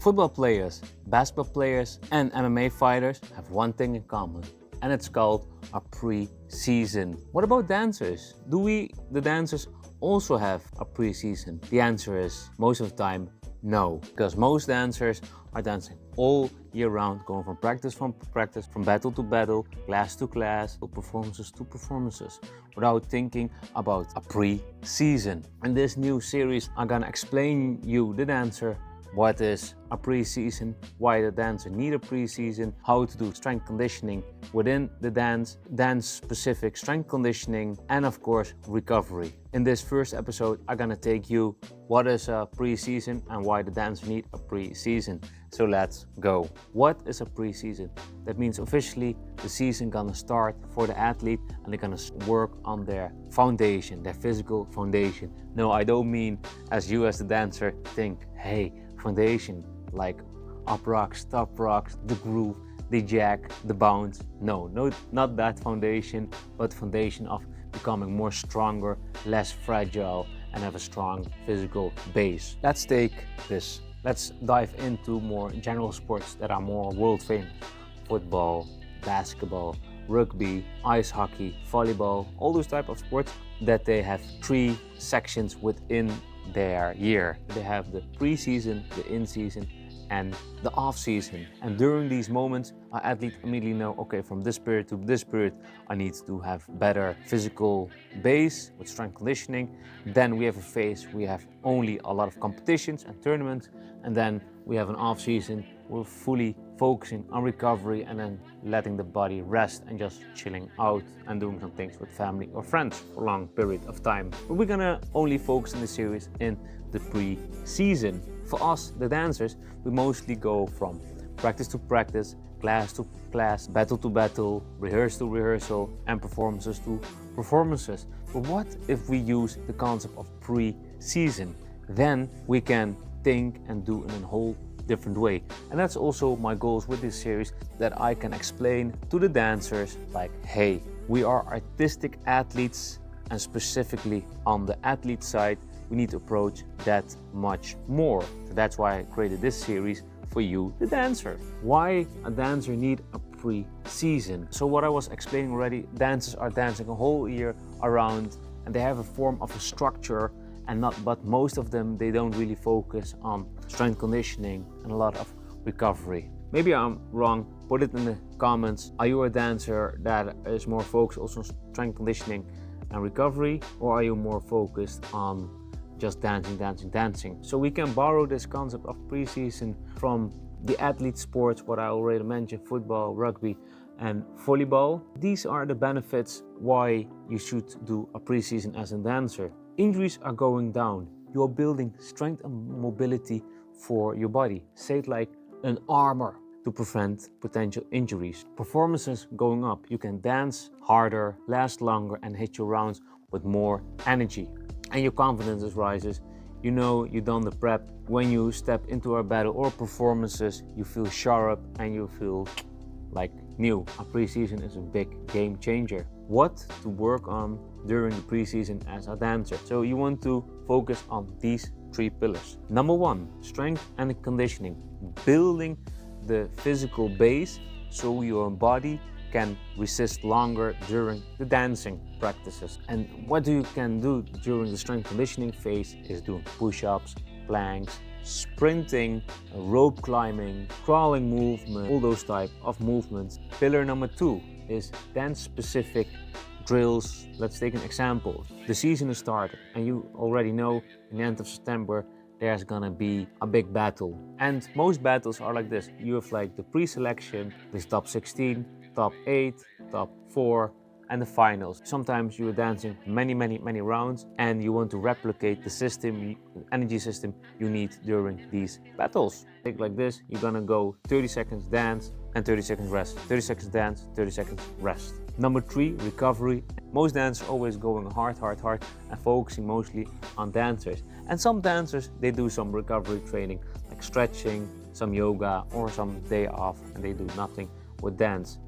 Football players, basketball players, and MMA fighters have one thing in common, and it's called a pre-season. What about dancers? Do we, the dancers, also have a pre-season? The answer is, most of the time, no, because most dancers are dancing all year round, going from practice, from battle to battle, class to class, performances to performances, without thinking about a pre-season. In this new series, I'm gonna explain you, the dancer, what is a pre-season, why the dancer need a pre-season, how to do strength conditioning within the dance-specific strength conditioning, and of course, recovery. In this first episode, I'm gonna take you what is a pre-season and why the dancer need a pre-season. So let's go. What is a pre-season? That means officially the season gonna start for the athlete and they're gonna work on their foundation, their physical foundation. No, I don't mean as you as the dancer think, hey, foundation like up rocks, top rocks, the groove, the jack, the bounce. No, not that foundation, but foundation of becoming more stronger, less fragile, and have a strong physical base. Let's take this. Let's dive into more general sports that are more world famous. Football, basketball, rugby, ice hockey, volleyball, all those type of sports that they have 3 sections within their year. They have the pre-season, the in-season, and the off-season. And during these moments, our athlete immediately know, okay, from this period to this period, I need to have better physical base with strength conditioning. Then we have a phase, we have only a lot of competitions and tournaments. And then we have an off-season, we're fully focusing on recovery and then letting the body rest and just chilling out and doing some things with family or friends for a long period of time. But we're gonna only focus in the series in the pre-season. For us, the dancers, we mostly go from practice to practice, class to class, battle to battle, rehearsal to rehearsal, and performances to performances. But what if we use the concept of pre-season? Then we can think and do in a whole different way. And that's also my goals with this series, that I can explain to the dancers like, hey, we are artistic athletes, and specifically on the athlete side, we need to approach that much more. So that's why I created this series for you, the dancer. Why a dancer need a pre-season? So what I was explaining already, dancers are dancing a whole year around and they have a form of a structure, but most of them, they don't really focus on strength conditioning and a lot of recovery. Maybe I'm wrong, put it in the comments. Are you a dancer that is more focused also on strength conditioning and recovery, or are you more focused on just dancing? So we can borrow this concept of pre-season from the athlete sports, what I already mentioned, football, rugby, and volleyball. These are the benefits why you should do a pre-season as a dancer. Injuries are going down. You are building strength and mobility for your body. Say it like an armor to prevent potential injuries. Performances going up. You can dance harder, last longer, and hit your rounds with more energy. And your confidence rises. You know you've done the prep. When you step into a battle or performances, you feel sharp and you feel like new. A pre-season is a big game changer. What to work on during the pre-season as a dancer? So you want to focus on these 3 pillars. Number 1, strength and conditioning. Building the physical base so your body can resist longer during the dancing practices. And what you can do during the strength conditioning phase is doing push-ups, planks, sprinting, rope climbing, crawling movement, all those type of movements. Pillar number 2 is dance-specific drills. Let's take an example. The season is started and you already know in the end of September there's gonna be a big battle. And most battles are like this. You have like the pre-selection, this top 16, top 8, top 4, and the finals. Sometimes you're dancing many rounds and you want to replicate the system, energy system you need during these battles. Take like this, you're gonna go 30 seconds dance and 30 seconds rest. 30 seconds dance, 30 seconds rest. Number 3, recovery. Most dancers are always going hard and focusing mostly on dancers. And some dancers, they do some recovery training like stretching, some yoga, or some day off and they do nothing with dance.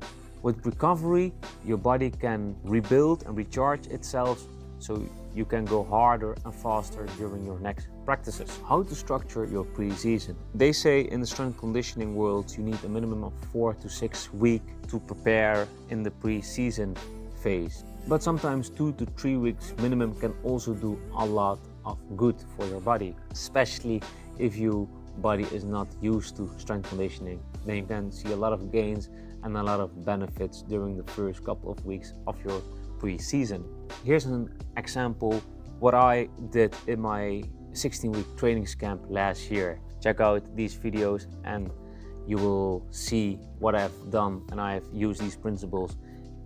With recovery, your body can rebuild and recharge itself so you can go harder and faster during your next practices. How to structure your pre-season. They say in the strength conditioning world you need a minimum of 4 to 6 weeks to prepare in the pre-season phase. But sometimes 2 to 3 weeks minimum can also do a lot of good for your body, especially if your body is not used to strength conditioning. Then you can see a lot of gains and a lot of benefits during the first couple of weeks of your pre-season. Here's an example what I did in my 16-week training camp last year. Check out these videos and you will see what I've done, and I've used these principles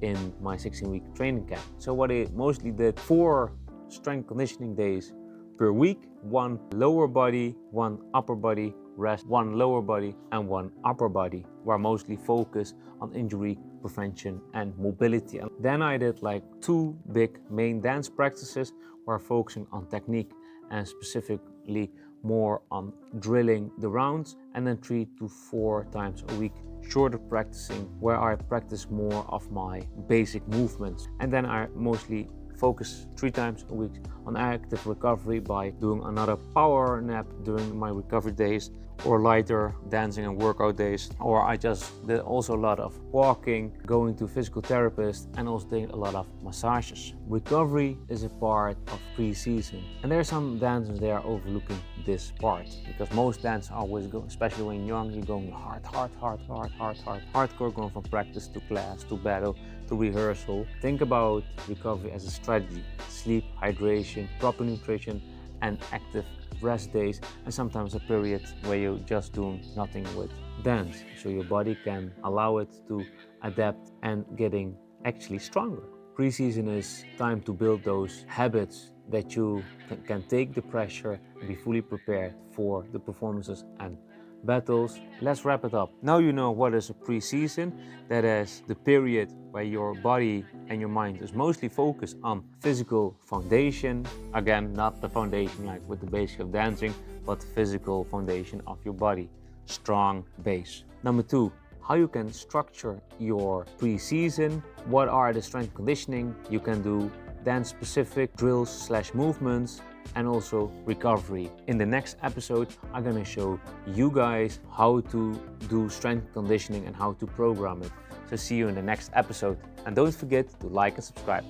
in my 16-week training camp. So what I mostly did, 4 strength conditioning days per week, 1 lower body, 1 upper body rest, 1 lower body and 1 upper body, where I mostly focus on injury prevention and mobility. And then I did like 2 big main dance practices where I'm focusing on technique and specifically more on drilling the rounds, and then 3 to 4 times a week shorter practicing where I practice more of my basic movements. And then I mostly focus 3 times a week on active recovery by doing another power nap during my recovery days, or lighter dancing and workout days, or I just did also a lot of walking, going to physical therapist, and also doing a lot of massages. Recovery is a part of pre-season, and there are some dancers that are overlooking this part, because most dancers always go, especially when young, you're going hardcore, going from practice to class to battle to rehearsal. Think about recovery as a strategy: sleep, hydration, proper nutrition, and active rest days, and sometimes a period where you're just doing nothing with dance, so your body can allow it to adapt and getting actually stronger. Pre-season is time to build those habits that you can take the pressure and be fully prepared for the performances and battles. Let's wrap it up. Now you know what is a pre-season. That is the period where your body and your mind is mostly focused on physical foundation. Again, not the foundation like with the basic of dancing, but physical foundation of your body. Strong base. Number 2, how you can structure your pre-season. What are the strength conditioning you can do, dance specific drills / movements, and also recovery. In the next episode, I'm gonna show you guys how to do strength conditioning and how to program it. So see you in the next episode, and don't forget to like and subscribe.